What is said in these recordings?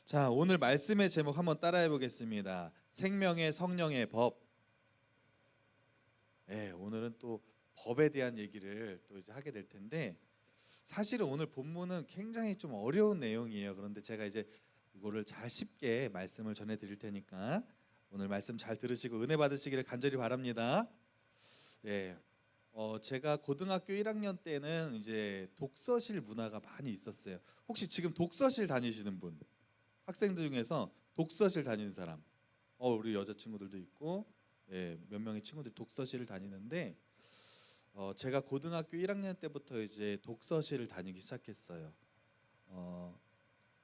자, 오늘 말씀의 제목 한번 따라해 보겠습니다. 생명의 성령의 법. 오늘은 또 법에 대한 얘기를 또 이제 하게 될 텐데, 사실은 오늘 본문은 굉장히 좀 어려운 내용이에요. 그런데 제가 이제 이거를 잘 쉽게 말씀을 전해 드릴 테니까 오늘 말씀 잘 들으시고 은혜 받으시기를 간절히 바랍니다. 예. 제가 고등학교 1학년 때는 이제 독서실 문화가 많이 있었어요. 혹시 지금 독서실 다니시는 분? 학생들 중에서 독서실 다니는 사람, 우리 여자친구들도 있고, 몇 명의 친구들이 독서실을 다니는데, 제가 고등학교 1학년 때부터 이제 독서실을 다니기 시작했어요. 어,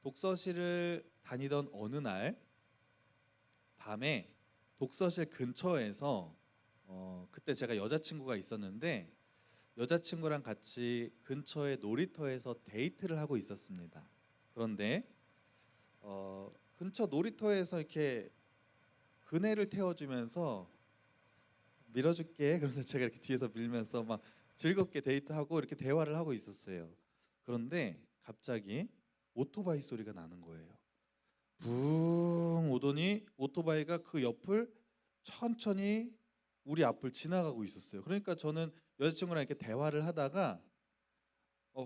독서실을 다니던 어느 날 밤에 독서실 근처에서 그때 제가 여자친구가 있었는데 여자친구랑 같이 근처의 놀이터에서 데이트를 하고 있었습니다. 그런데 근처 놀이터에서 이렇게 그네를 태워주면서 밀어줄게. 그래서 제가 이렇게 뒤에서 밀면서 막 즐겁게 데이트하고 이렇게 대화를 하고 있었어요. 그런데 갑자기 오토바이 소리가 나는 거예요. 붕 오더니 오토바이가 그 옆을 천천히 우리 앞을 지나가고 있었어요. 그러니까 저는 여자친구랑 이렇게 대화를 하다가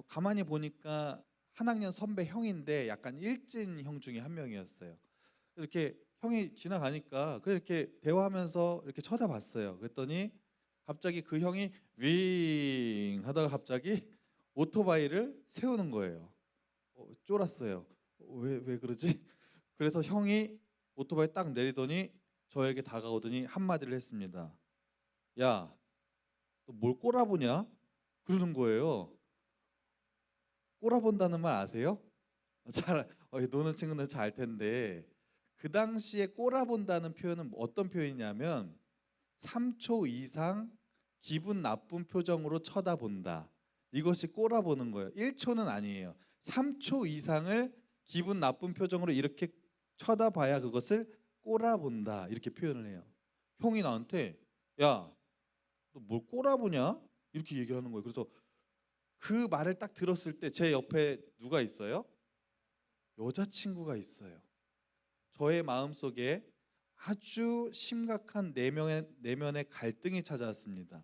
가만히 보니까 한 학년 선배 형인데 약간 일진 형 중에 한 명이었어요. 이렇게 형이 지나가니까 그 이렇게 대화하면서 이렇게 쳐다봤어요. 그랬더니 갑자기 그 형이 윙 하다가 갑자기 오토바이를 세우는 거예요. 쫄았어요. 왜 그러지? 그래서 형이 오토바이 딱 내리더니 저에게 다가오더니 한마디를 했습니다. 야, 너 뭘 꼬라보냐? 그러는 거예요. 꼬라본다는 말 아세요? 잘 노는 친구들 잘 알 텐데 그 당시에 꼬라본다는 표현은 어떤 표현이냐면 3초 이상 기분 나쁜 표정으로 쳐다본다. 이것이 꼬라보는 거예요. 1초는 아니에요. 3초 이상을 기분 나쁜 표정으로 이렇게 쳐다봐야 그것을 꼬라본다. 이렇게 표현을 해요. 형이 나한테 야, 너 뭘 꼬라보냐? 이렇게 얘기를 하는 거예요. 그래서 그 말을 딱 들었을 때 제 옆에 누가 있어요? 여자친구가 있어요. 저의 마음속에 아주 심각한 내면의 갈등이 찾아왔습니다.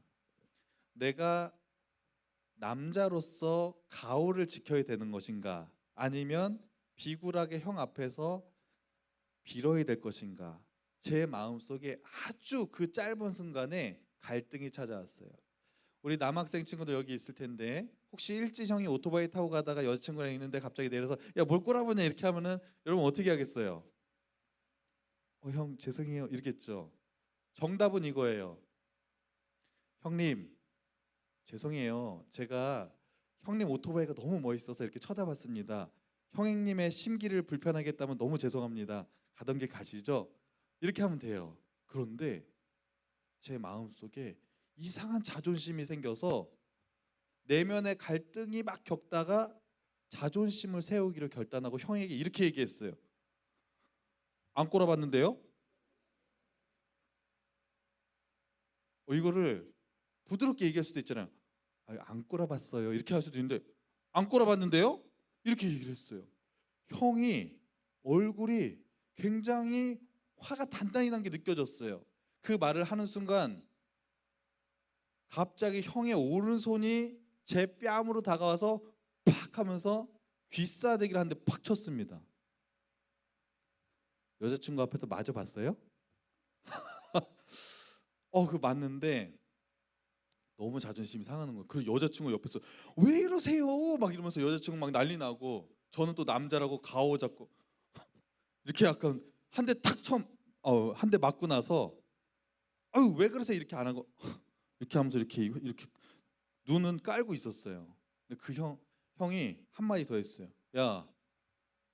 내가 남자로서 가오를 지켜야 되는 것인가? 아니면 비굴하게 형 앞에서 빌어야 될 것인가? 제 마음속에 아주 그 짧은 순간에 갈등이 찾아왔어요. 우리 남학생 친구들 여기 있을 텐데 혹시 일지 형이 오토바이 타고 가다가 여자친구랑 있는데 갑자기 내려서 야 뭘 꼬라보냐 이렇게 하면은 여러분 어떻게 하겠어요? 형 죄송해요 이러겠죠. 정답은 이거예요. 형님 죄송해요. 제가 형님 오토바이가 너무 멋있어서 이렇게 쳐다봤습니다. 형님의 심기를 불편하게 했다면 너무 죄송합니다. 가던 길 가시죠. 이렇게 하면 돼요. 그런데 제 마음속에 이상한 자존심이 생겨서 내면의 갈등이 막 겪다가 자존심을 세우기로 결단하고 형에게 이렇게 얘기했어요. 안 꼬라봤는데요? 이거를 부드럽게 얘기할 수도 있잖아요. 안 꼬라봤어요. 이렇게 할 수도 있는데 안 꼬라봤는데요? 이렇게 얘기를 했어요. 형이 얼굴이 굉장히 화가 단단히 난 게 느껴졌어요. 그 말을 하는 순간 갑자기 형의 오른손이 제 뺨으로 다가와서 팍 하면서 귀싸대기를 한 대 팍 쳤습니다. 여자친구 앞에서 마저 봤어요? 그 맞는데 너무 자존심이 상하는 거예요. 그 여자친구 옆에서 왜 이러세요? 막 이러면서 여자친구 막 난리 나고 저는 또 남자라고 가오 잡고 이렇게 약간 한 대 탁 처음 한 대 맞고 나서 아유 왜 그러세요? 이렇게 안 하고 이렇게 하면서 이렇게 눈은 깔고 있었어요. 근데 그 형이 한마디 더 했어요. 야,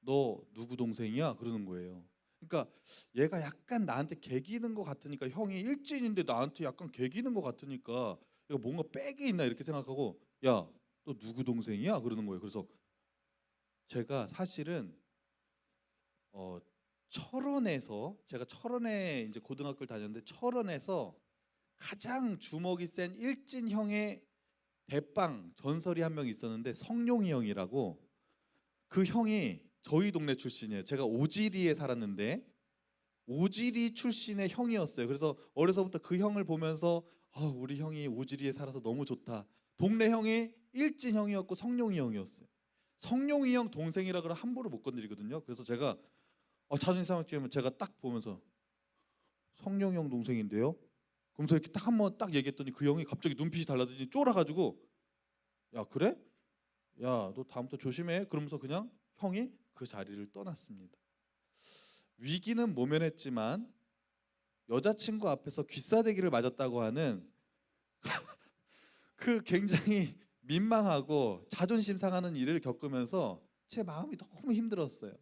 너 누구 동생이야? 그러는 거예요. 그러니까 얘가 약간 나한테 개기는 것 같으니까 형이 일진인데 나한테 약간 개기는 것 같으니까 얘가 뭔가 백이 있나 이렇게 생각하고 야, 너 누구 동생이야? 그러는 거예요. 그래서 제가 사실은 어, 철원에서 제가 철원에 이제 고등학교를 다녔는데 철원에서 가장 주먹이 센 일진형의 대빵 전설이 한 명 있었는데 성룡이 형이라고 그 형이 저희 동네 출신이에요. 제가 오지리에 살았는데 오지리 출신의 형이었어요. 그래서 어려서부터 그 형을 보면서 우리 형이 오지리에 살아서 너무 좋다. 동네 형이 일진 형이었고 성룡이 형이었어요. 성룡이 형 동생이라 그러면 함부로 못 건드리거든요. 그래서 제가 자존심 상하면 제가 딱 보면서 성룡이 형 동생인데요. 그러면서 이렇게 딱 한번 딱 얘기했더니 그 형이 갑자기 눈빛이 달라지니 쫄아가지고 야 그래? 야 너 다음부터 조심해. 그러면서 그냥 형이 그 자리를 떠났습니다. 위기는 모면했지만 여자친구 앞에서 귀싸대기를 맞았다고 하는 그 굉장히 민망하고 자존심 상하는 일을 겪으면서 제 마음이 너무 힘들었어요.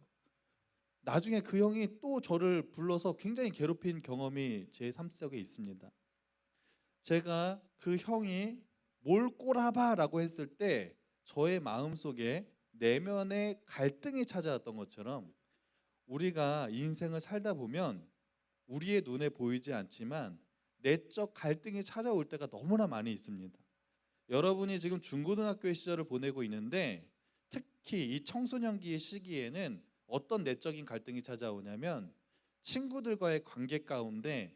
나중에 그 형이 또 저를 불러서 굉장히 괴롭힌 경험이 제 삶 속에 있습니다. 제가 그 형이 뭘 꼬라봐라고 했을 때 저의 마음 속에 내면의 갈등이 찾아왔던 것처럼 우리가 인생을 살다 보면 우리의 눈에 보이지 않지만 내적 갈등이 찾아올 때가 너무나 많이 있습니다. 여러분이 지금 중고등학교 시절을 보내고 있는데 특히 이 청소년기의 시기에는 어떤 내적인 갈등이 찾아오냐면 친구들과의 관계 가운데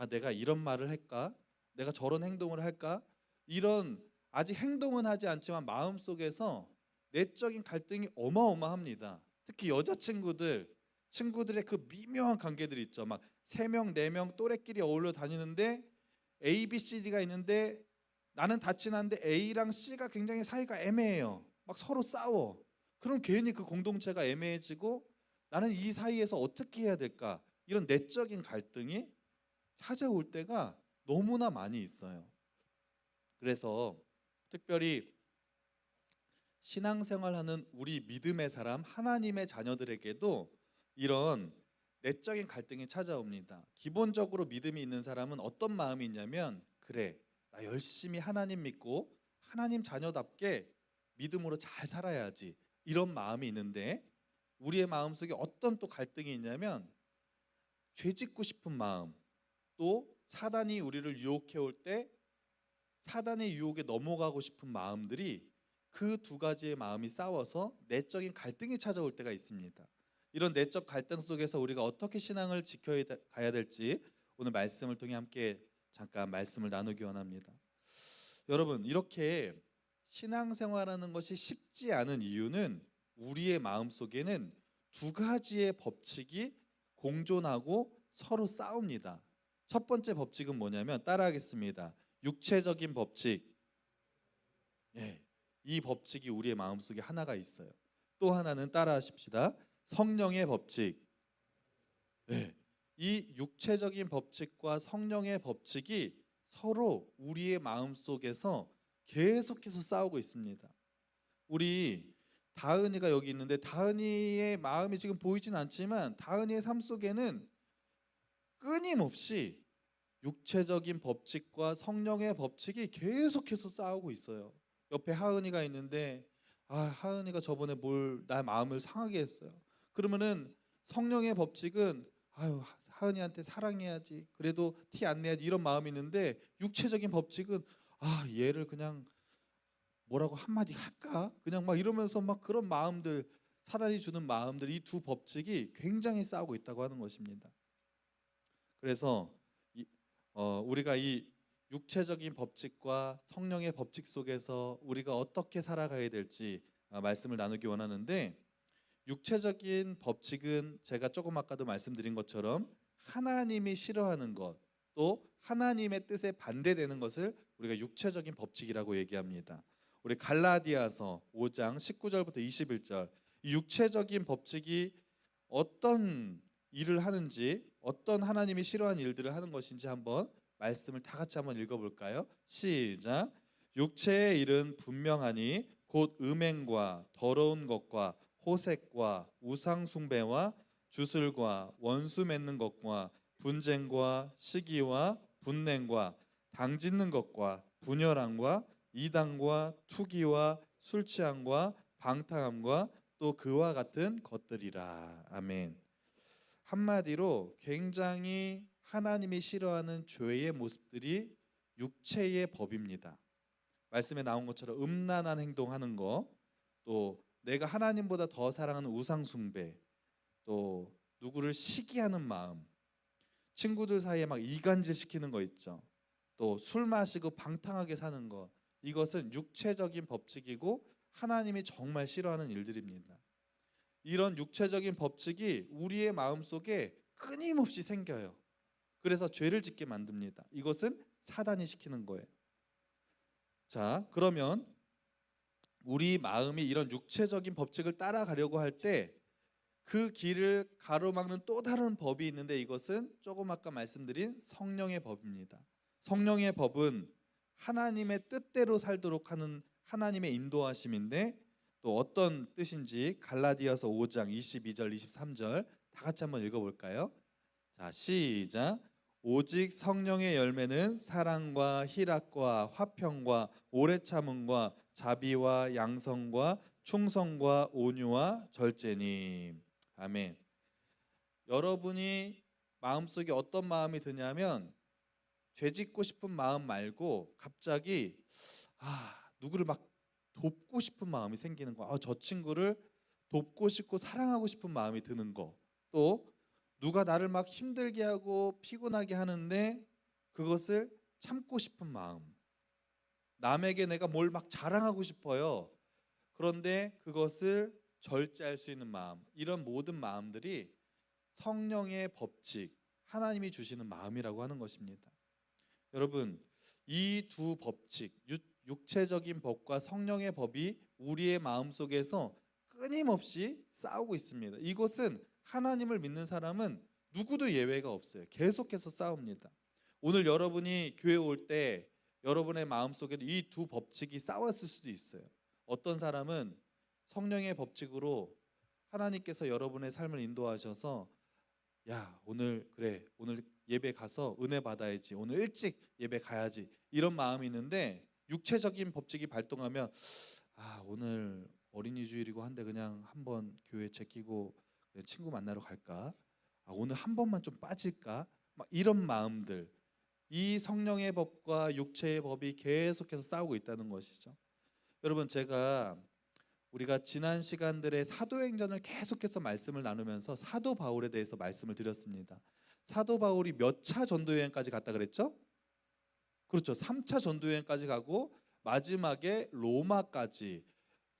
내가 이런 말을 할까? 내가 저런 행동을 할까? 이런 아직 행동은 하지 않지만 마음속에서 내적인 갈등이 어마어마합니다. 특히 친구들의 그 미묘한 관계들이 있죠. 막 3명, 4명 또래끼리 어울려 다니는데 A, B, C, D가 있는데 나는 다 친한데 A랑 C가 굉장히 사이가 애매해요. 막 서로 싸워. 그럼 괜히 그 공동체가 애매해지고 나는 이 사이에서 어떻게 해야 될까? 이런 내적인 갈등이 찾아올 때가 너무나 많이 있어요. 그래서 특별히 신앙생활하는 우리 믿음의 사람, 하나님의 자녀들에게도 이런 내적인 갈등이 찾아옵니다. 기본적으로 믿음이 있는 사람은 어떤 마음이 있냐면 그래, 나 열심히 하나님 믿고 하나님 자녀답게 믿음으로 잘 살아야지 이런 마음이 있는데 우리의 마음속에 어떤 또 갈등이 있냐면 죄짓고 싶은 마음, 또 사단이 우리를 유혹해 올 때 사단의 유혹에 넘어가고 싶은 마음들이 그 두 가지의 마음이 싸워서 내적인 갈등이 찾아올 때가 있습니다. 이런 내적 갈등 속에서 우리가 어떻게 신앙을 지켜 가야 될지 오늘 말씀을 통해 함께 잠깐 말씀을 나누기 원합니다. 여러분, 이렇게 신앙생활하는 것이 쉽지 않은 이유는 우리의 마음속에는 두 가지의 법칙이 공존하고 서로 싸웁니다. 첫 번째 법칙은 뭐냐면 따라하겠습니다. 육체적인 법칙. 예, 이 법칙이 우리의 마음속에 하나가 있어요. 또 하나는 따라하십시다. 성령의 법칙. 예, 이 육체적인 법칙과 성령의 법칙이 서로 우리의 마음속에서 계속해서 싸우고 있습니다. 우리 다은이가 여기 있는데 다은이의 마음이 지금 보이진 않지만 다은이의 삶 속에는 끊임없이 육체적인 법칙과 성령의 법칙이 계속해서 싸우고 있어요. 옆에 하은이가 있는데 하은이가 저번에 나 마음을 상하게 했어요. 그러면은 성령의 법칙은 하은이한테 사랑해야지. 그래도 티 안 내야지 이런 마음이 있는데 육체적인 법칙은 얘를 그냥 뭐라고 한마디 할까? 그냥 막 이러면서 막 그런 마음들 사단이 주는 마음들 이 두 법칙이 굉장히 싸우고 있다고 하는 것입니다. 그래서 우리가 이 육체적인 법칙과 성령의 법칙 속에서 우리가 어떻게 살아가야 될지 말씀을 나누기 원하는데 육체적인 법칙은 제가 조금 아까도 말씀드린 것처럼 하나님이 싫어하는 것, 또 하나님의 뜻에 반대되는 것을 우리가 육체적인 법칙이라고 얘기합니다. 우리 갈라디아서 5장 19절부터 21절 이 육체적인 법칙이 어떤 일을 하는지 어떤 하나님이 싫어하는 일들을 하는 것인지 한번 말씀을 다 같이 한번 읽어볼까요? 시작. 육체의 일은 분명하니 곧 음행과 더러운 것과 호색과 우상 숭배와 주술과 원수 맺는 것과 분쟁과 시기와 분냉과 당짓는 것과 분열함과 이단과 투기와 술 취함과 방탕함과 또 그와 같은 것들이라. 아멘. 한마디로 굉장히 하나님이 싫어하는 죄의 모습들이 육체의 법입니다. 말씀에 나온 것처럼 음란한 행동하는 거, 또 내가 하나님보다 더 사랑하는 우상 숭배, 또 누구를 시기하는 마음, 친구들 사이에 막 이간질 시키는 거 있죠. 또 술 마시고 방탕하게 사는 거, 이것은 육체적인 법칙이고 하나님이 정말 싫어하는 일들입니다. 이런 육체적인 법칙이 우리의 마음속에 끊임없이 생겨요. 그래서 죄를 짓게 만듭니다. 이것은 사단이 시키는 거예요. 자, 그러면 우리 마음이 이런 육체적인 법칙을 따라가려고 할 때 그 길을 가로막는 또 다른 법이 있는데, 이것은 조금 아까 말씀드린 성령의 법입니다. 성령의 법은 하나님의 뜻대로 살도록 하는 하나님의 인도하심인데, 또 어떤 뜻인지 갈라디아서 5장 22절 23절 다 같이 한번 읽어볼까요? 자, 시작. 오직 성령의 열매는 사랑과 희락과 화평과 오래 참음과 자비와 양성과 충성과 온유와 절제니. 아멘. 여러분이 마음속에 어떤 마음이 드냐면, 죄짓고 싶은 마음 말고 갑자기 누구를 막 돕고 싶은 마음이 생기는 거. 저 친구를 돕고 싶고 사랑하고 싶은 마음이 드는 거. 또 누가 나를 막 힘들게 하고 피곤하게 하는데 그것을 참고 싶은 마음. 남에게 내가 뭘 막 자랑하고 싶어요. 그런데 그것을 절제할 수 있는 마음. 이런 모든 마음들이 성령의 법칙, 하나님이 주시는 마음이라고 하는 것입니다. 여러분, 이 두 법칙, 육체적인 법과 성령의 법이 우리의 마음속에서 끊임없이 싸우고 있습니다. 이것은 하나님을 믿는 사람은 누구도 예외가 없어요. 계속해서 싸웁니다. 오늘 여러분이 교회 올 때 여러분의 마음속에도 이 두 법칙이 싸웠을 수도 있어요. 어떤 사람은 성령의 법칙으로 하나님께서 여러분의 삶을 인도하셔서, 야, 오늘 그래, 오늘 예배 가서 은혜 받아야지, 오늘 일찍 예배 가야지, 이런 마음이 있는데, 육체적인 법칙이 발동하면 오늘 어린이 주일이고 한데 그냥 한번 교회 제끼고 친구 만나러 갈까, 오늘 한 번만 좀 빠질까, 막 이런 마음들, 이 성령의 법과 육체의 법이 계속해서 싸우고 있다는 것이죠. 여러분, 우리가 지난 시간들의 사도행전을 계속해서 말씀을 나누면서 사도 바울에 대해서 말씀을 드렸습니다. 사도 바울이 몇 차 전도 여행까지 갔다 그랬죠? 그렇죠. 3차 전도 여행까지 가고 마지막에 로마까지,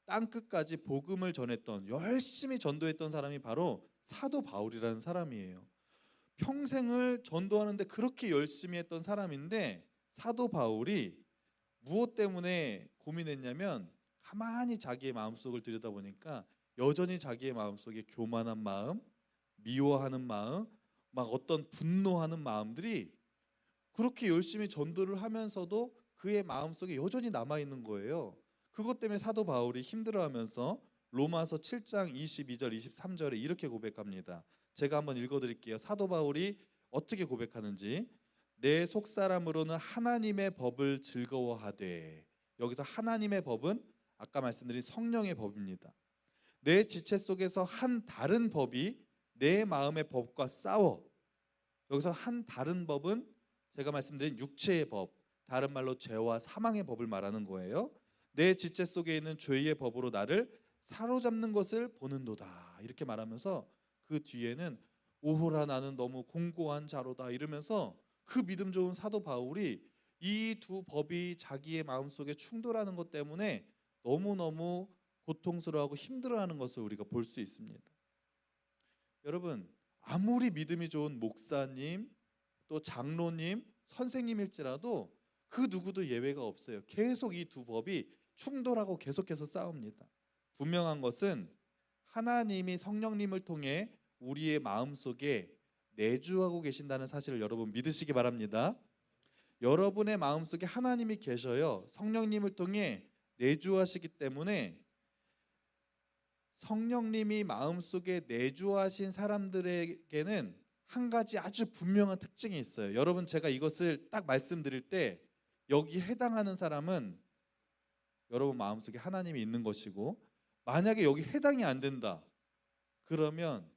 땅 끝까지 복음을 전했던, 열심히 전도했던 사람이 바로 사도 바울이라는 사람이에요. 평생을 전도하는데 그렇게 열심히 했던 사람인데, 사도 바울이 무엇 때문에 고민했냐면, 가만히 자기의 마음속을 들여다보니까 여전히 자기의 마음속에 교만한 마음, 미워하는 마음, 막 어떤 분노하는 마음들이 그렇게 열심히 전도를 하면서도 그의 마음속에 여전히 남아있는 거예요. 그것 때문에 사도 바울이 힘들어하면서 로마서 7장 22절 23절에 이렇게 고백합니다. 제가 한번 읽어드릴게요. 사도 바울이 어떻게 고백하는지. 내 속사람으로는 하나님의 법을 즐거워하되, 여기서 하나님의 법은 아까 말씀드린 성령의 법입니다. 내 지체 속에서 한 다른 법이 내 마음의 법과 싸워. 여기서 한 다른 법은 제가 말씀드린 육체의 법, 다른 말로 죄와 사망의 법을 말하는 거예요. 내 지체 속에 있는 죄의 법으로 나를 사로잡는 것을 보는도다, 이렇게 말하면서 그 뒤에는 오호라 나는 너무 공고한 자로다, 이러면서 그 믿음 좋은 사도 바울이 이 두 법이 자기의 마음속에 충돌하는 것 때문에 너무너무 고통스러워하고 힘들어하는 것을 우리가 볼 수 있습니다. 여러분, 아무리 믿음이 좋은 목사님, 또 장로님, 선생님일지라도 그 누구도 예외가 없어요. 계속 이 두 법이 충돌하고 계속해서 싸웁니다. 분명한 것은 하나님이 성령님을 통해 우리의 마음속에 내주하고 계신다는 사실을 여러분 믿으시기 바랍니다. 여러분의 마음속에 하나님이 계셔요. 성령님을 통해 내주하시기 때문에, 성령님이 마음속에 내주하신 사람들에게는 한 가지 아주 분명한 특징이 있어요. 여러분, 제가 이것을 딱 말씀드릴 때 여기 해당하는 사람은 여러분 마음속에 하나님이 있는 것이고, 만약에 여기 해당이 안 된다 그러면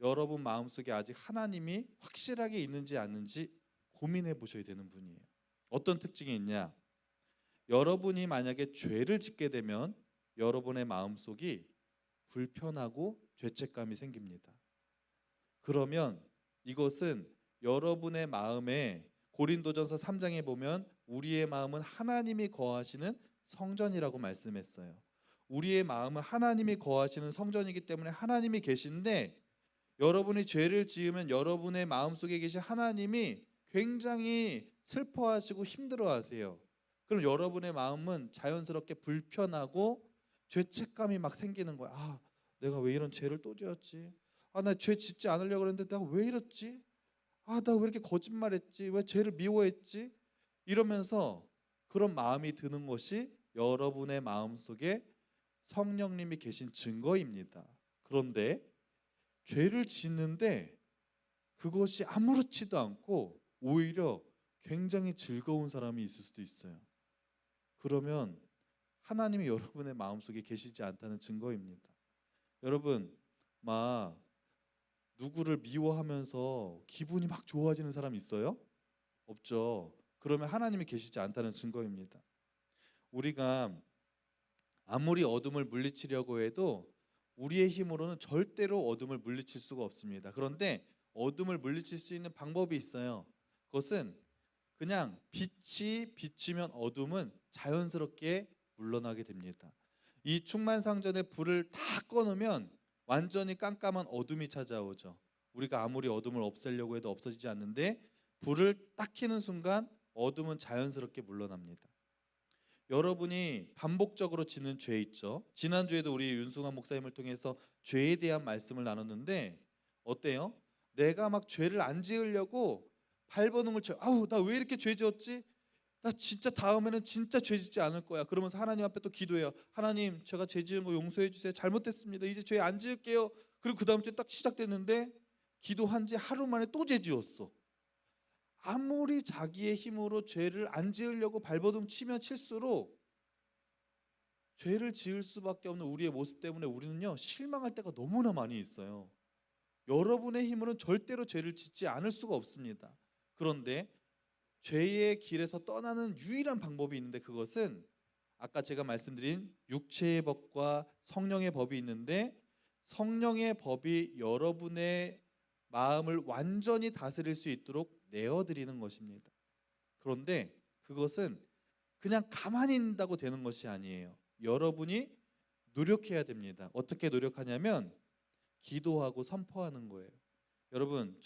여러분 마음속에 아직 하나님이 확실하게 있는지 아닌지 고민해 보셔야 되는 분이에요. 어떤 특징이 있냐? 여러분이 만약에 죄를 짓게 되면 여러분의 마음속이 불편하고 죄책감이 생깁니다. 그러면 이것은 여러분의 마음에 고린도전서 3장에 보면 우리의 마음은 하나님이 거하시는 성전이라고 말씀했어요. 우리의 마음은 하나님이 거하시는 성전이기 때문에 하나님이 계신데, 여러분이 죄를 지으면 여러분의 마음속에 계신 하나님이 굉장히 슬퍼하시고 힘들어하세요. 그럼 여러분의 마음은 자연스럽게 불편하고 죄책감이 막 생기는 거야. 아, 내가 왜 이런 죄를 또 지었지? 아, 나 죄 짓지 않으려고 그랬는데 내가 왜 이랬지? 아, 나 왜 이렇게 거짓말했지? 왜 죄를 미워했지? 이러면서 그런 마음이 드는 것이 여러분의 마음속에 성령님이 계신 증거입니다. 그런데 죄를 짓는데 그것이 아무렇지도 않고 오히려 굉장히 즐거운 사람이 있을 수도 있어요. 그러면 하나님이 여러분의 마음속에 계시지 않다는 증거입니다. 여러분, 막 누구를 미워하면서 기분이 막 좋아지는 사람 있어요? 없죠. 그러면 하나님이 계시지 않다는 증거입니다. 우리가 아무리 어둠을 물리치려고 해도 우리의 힘으로는 절대로 어둠을 물리칠 수가 없습니다. 그런데 어둠을 물리칠 수 있는 방법이 있어요. 그것은 그냥 빛이 비치면 어둠은 자연스럽게 물러나게 됩니다. 이 충만상전에 불을 다 꺼놓으면 완전히 깜깜한 어둠이 찾아오죠. 우리가 아무리 어둠을 없애려고 해도 없어지지 않는데, 불을 딱 켜는 순간 어둠은 자연스럽게 물러납니다. 여러분이 반복적으로 짓는 죄 있죠. 지난주에도 우리 윤승환 목사님을 통해서 죄에 대한 말씀을 나눴는데 어때요? 내가 막 죄를 안 지으려고 발버둥을 쳐. 아우, 나 왜 이렇게 죄 지었지? 나 진짜 다음에는 진짜 죄 짓지 않을 거야. 그러면서 하나님 앞에 또 기도해요. 하나님, 제가 죄 지은 거 용서해 주세요. 잘못했습니다. 이제 죄 안 지을게요. 그리고 그 다음 주에 딱 시작됐는데 기도한 지 하루 만에 또 죄 지었어. 아무리 자기의 힘으로 죄를 안 지으려고 발버둥 치면 칠수록 죄를 지을 수밖에 없는 우리의 모습 때문에 우리는요, 실망할 때가 너무나 많이 있어요. 여러분의 힘으로는 절대로 죄를 짓지 않을 수가 없습니다. 그런데 죄의 길에서 떠나는 유일한 방법이 있는데, 그것은 아까 제가 말씀드린 육체의 법과 성령의 법이 있는데, 성령의 법이 여러분의 마음을 완전히 다스릴 수 있도록 내어드리는 것입니다. 그런데 그것은 그냥 가만히 있는다고 되는 것이 아니에요. 여러분이 노력해야 됩니다. 어떻게 노력하냐면 기도하고 선포하는 거예요. 여러분,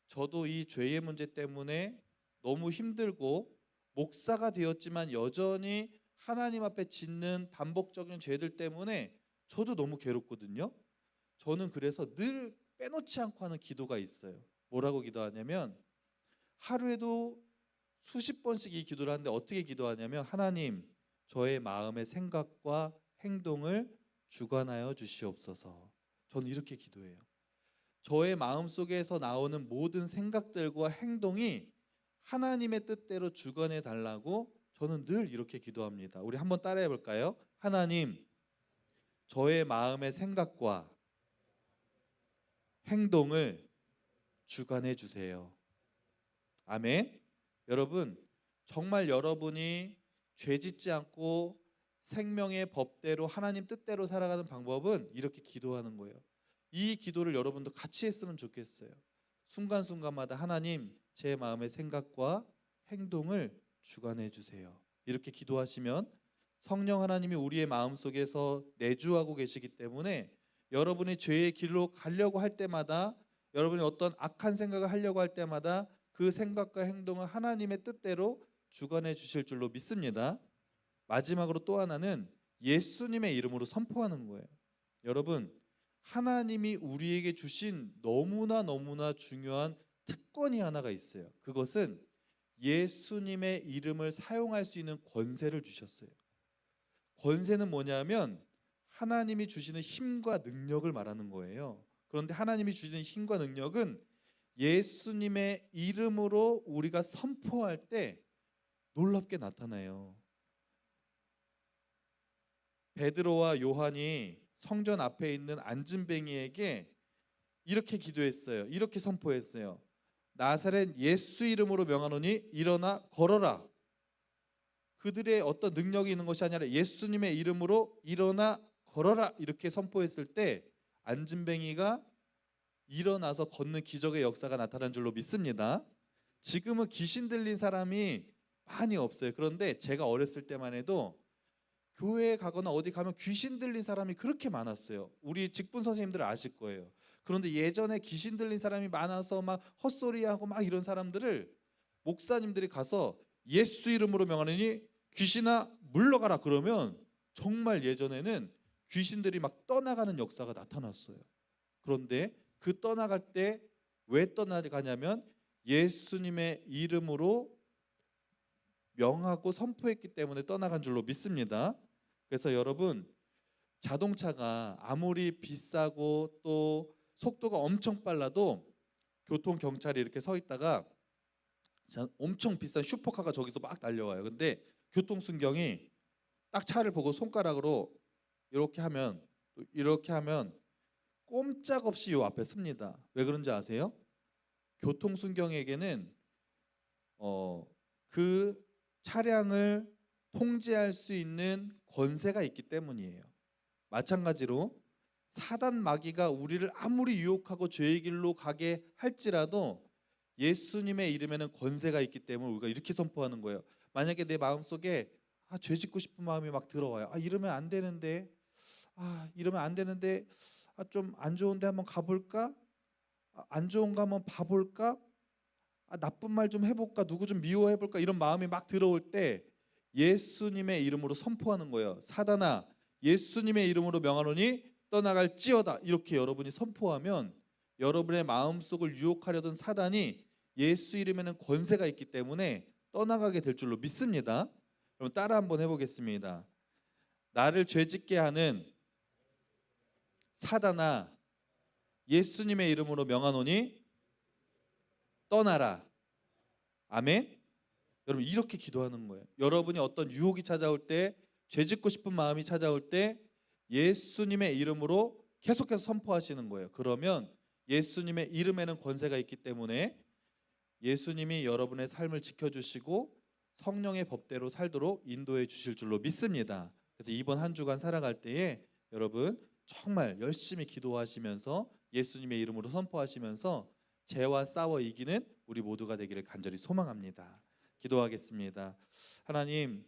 저도 이 죄의 문제 때문에 너무 힘들고 목사가 되었지만 여전히 하나님 앞에 짓는 반복적인 죄들 때문에 저도 너무 괴롭거든요. 저는 그래서 늘 빼놓지 않고 하는 기도가 있어요. 뭐라고 기도하냐면, 하루에도 수십 번씩 이 기도를 하는데 어떻게 기도하냐면, 하나님, 저의 마음의 생각과 행동을 주관하여 주시옵소서. 저는 이렇게 기도해요. 저의 마음속에서 나오는 모든 생각들과 행동이 하나님의 뜻대로 주관해 달라고 저는 늘 이렇게 기도합니다. 우리 한번 따라해 볼까요? 하나님, 저의 마음의 생각과 행동을 주관해 주세요. 아멘. 여러분, 정말 여러분이 죄짓지 않고 생명의 법대로 하나님 뜻대로 살아가는 방법은 이렇게 기도하는 거예요. 이 기도를 여러분도 같이 했으면 좋겠어요. 순간순간마다 하나님, 제 마음의 생각과 행동을 주관해 주세요. 이렇게 기도하시면 성령 하나님이 우리의 마음속에서 내주하고 계시기 때문에 여러분이 죄의 길로 가려고 할 때마다, 여러분이 어떤 악한 생각을 하려고 할 때마다 그 생각과 행동을 하나님의 뜻대로 주관해 주실 줄로 믿습니다. 마지막으로 또 하나는 예수님의 이름으로 선포하는 거예요. 여러분, 하나님이 우리에게 주신 너무나 중요한 특권이 하나가 있어요. 그것은 예수님의 이름을 사용할 수 있는 권세를 주셨어요. 권세는 뭐냐면 하나님이 주시는 힘과 능력을 말하는 거예요. 그런데 하나님이 주시는 힘과 능력은 예수님의 이름으로 우리가 선포할 때 놀랍게 나타나요. 베드로와 요한이 성전 앞에 있는 안진뱅이에게 이렇게 기도했어요. 이렇게 선포했어요. 나사렛 예수 이름으로 명하노니 일어나 걸어라. 그들의 어떤 능력이 있는 것이 아니라 예수님의 이름으로 일어나 걸어라 이렇게 선포했을 때 안진뱅이가 일어나서 걷는 기적의 역사가 나타난 줄로 믿습니다. 지금은 귀신 들린 사람이 많이 없어요. 그런데 제가 어렸을 때만 해도 교회에 가거나 어디 가면 귀신 들린 사람이 그렇게 많았어요. 우리 직분 선생님들 아실 거예요. 그런데 예전에 귀신 들린 사람이 많아서 막 헛소리하고 막 이런 사람들을 목사님들이 가서 예수 이름으로 명하느니 귀신아 물러가라 그러면 정말 예전에는 귀신들이 막 떠나가는 역사가 나타났어요. 그런데 그 떠나갈 때 왜 떠나가냐면 예수님의 이름으로 명하고 선포했기 때문에 떠나간 줄로 믿습니다. 그래서 여러분, 자동차가 아무리 비싸고 또 속도가 엄청 빨라도 교통 경찰이 이렇게 서 있다가 엄청 비싼 슈퍼카가 저기서 막 달려와요. 근데 교통순경이 딱 차를 보고 손가락으로 이렇게 하면 꼼짝없이 요 앞에 씁니다. 왜 그런지 아세요? 교통순경에게는 그 차량을 통제할 수 있는 권세가 있기 때문이에요. 마찬가지로 사단 마귀가 우리를 아무리 유혹하고 죄의 길로 가게 할지라도 예수님의 이름에는 권세가 있기 때문에 우리가 이렇게 선포하는 거예요. 만약에 내 마음속에 죄 짓고 싶은 마음이 막 들어와요. 이러면 안 되는데, 이러면 안 되는데, 좀 안 좋은데 한번 가볼까? 안 좋은 거 한번 봐볼까? 나쁜 말 좀 해볼까? 누구 좀 미워해볼까? 이런 마음이 막 들어올 때 예수님의 이름으로 선포하는 거예요. 사단아, 예수님의 이름으로 명하노니 떠나갈지어다. 이렇게 여러분이 선포하면 여러분의 마음속을 유혹하려던 사단이 예수 이름에는 권세가 있기 때문에 떠나가게 될 줄로 믿습니다. 그럼 따라 한번 해보겠습니다. 나를 죄짓게 하는 사단아, 예수님의 이름으로 명하노니 떠나라. 아멘. 여러분 이렇게 기도하는 거예요. 여러분이 어떤 유혹이 찾아올 때, 죄짓고 싶은 마음이 찾아올 때 예수님의 이름으로 계속해서 선포하시는 거예요. 그러면 예수님의 이름에는 권세가 있기 때문에 예수님이 여러분의 삶을 지켜주시고 성령의 법대로 살도록 인도해 주실 줄로 믿습니다. 그래서 이번 한 주간 살아갈 때에 여러분 정말 열심히 기도하시면서 예수님의 이름으로 선포하시면서 죄와 싸워 이기는 우리 모두가 되기를 간절히 소망합니다. 기도하겠습니다. 하나님,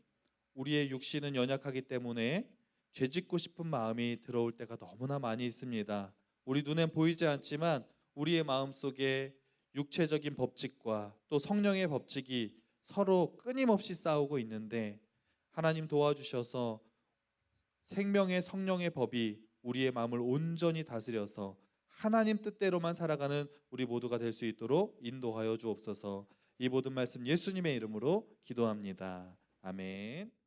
우리의 육신은 연약하기 때문에 죄짓고 싶은 마음이 들어올 때가 너무나 많이 있습니다. 우리 눈엔 보이지 않지만 우리의 마음속에 육체적인 법칙과 또 성령의 법칙이 서로 끊임없이 싸우고 있는데 하나님 도와주셔서 생명의 성령의 법이 우리의 마음을 온전히 다스려서 하나님 뜻대로만 살아가는 우리 모두가 될 수 있도록 인도하여 주옵소서. 이 모든 말씀 예수님의 이름으로 기도합니다. 아멘.